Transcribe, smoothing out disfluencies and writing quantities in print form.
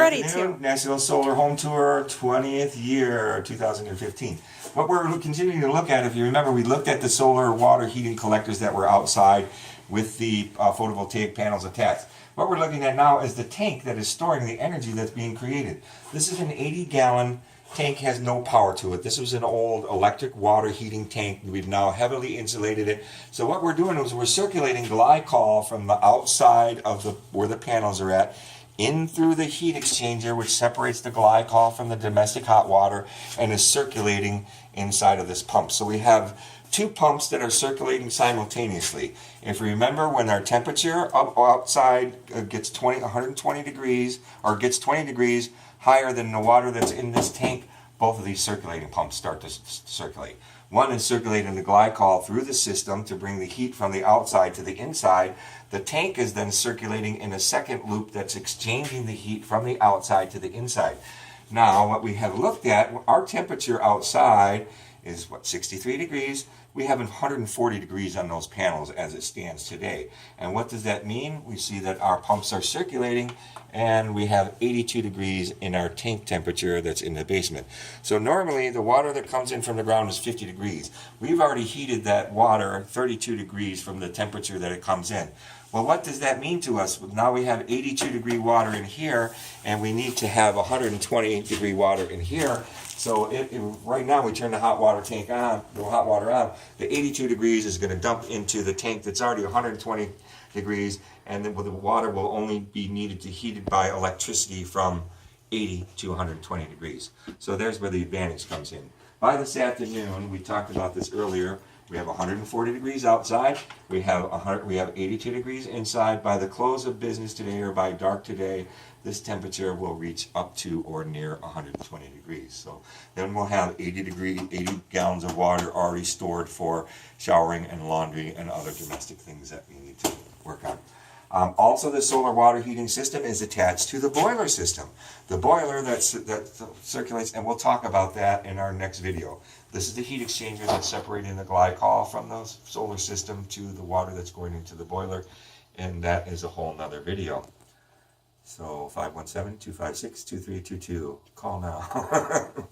Ready to. Afternoon, National Solar Home Tour 20th year, 2015. What we're continuing to look at, if you remember, we looked at the solar water heating collectors that were outside with the photovoltaic panels attached. What we're looking at now is the tank that is storing the energy that's being created. This is an 80-gallon tank, has no power to it. This was an old electric water heating tank. We've now heavily insulated it. So what we're doing is we're circulating glycol from the outside of where the panels are at in through the heat exchanger, which separates the glycol from the domestic hot water and is circulating inside of this pump. So we have two pumps that are circulating simultaneously. If you remember, when our temperature outside gets 120 degrees, or gets 20 degrees higher than the water that's in this tank, both of these circulating pumps start to circulate. One is circulating the glycol through the system to bring the heat from the outside to the inside. The tank is then circulating in a second loop that's exchanging the heat from the outside to the inside. Now, what we have looked at, our temperature outside is 63 degrees. We have 140 degrees on those panels as it stands today. And what does that mean? We see that our pumps are circulating and we have 82 degrees in our tank temperature that's in the basement. So normally the water that comes in from the ground is 50 degrees. We've already heated that water 32 degrees from the temperature that it comes in. Well, what does that mean to us? Now we have 82 degree water in here and we need to have 120 degree water in here. So right now we turn the hot water tank on, the hot water on, the 82 degrees is going to dump into the tank that's already 120 degrees, and then the water will only be needed to heat it by electricity from 80 to 120 degrees. So there's where the advantage comes in. By this afternoon, we talked about this earlier, we have 140 degrees outside, we have 82 degrees inside. By the close of business today or by dark today, this temperature will reach up to or near 120 degrees. So then we'll have 80 gallons of water already stored for showering and laundry and other domestic things that we need to work on. Also, the solar water heating system is attached to the boiler system. The boiler that circulates, and we'll talk about that in our next video. This is the heat exchanger that's separating the glycol from the solar system to the water that's going into the boiler, and that is a whole nother video. So 517-256-2322, call now.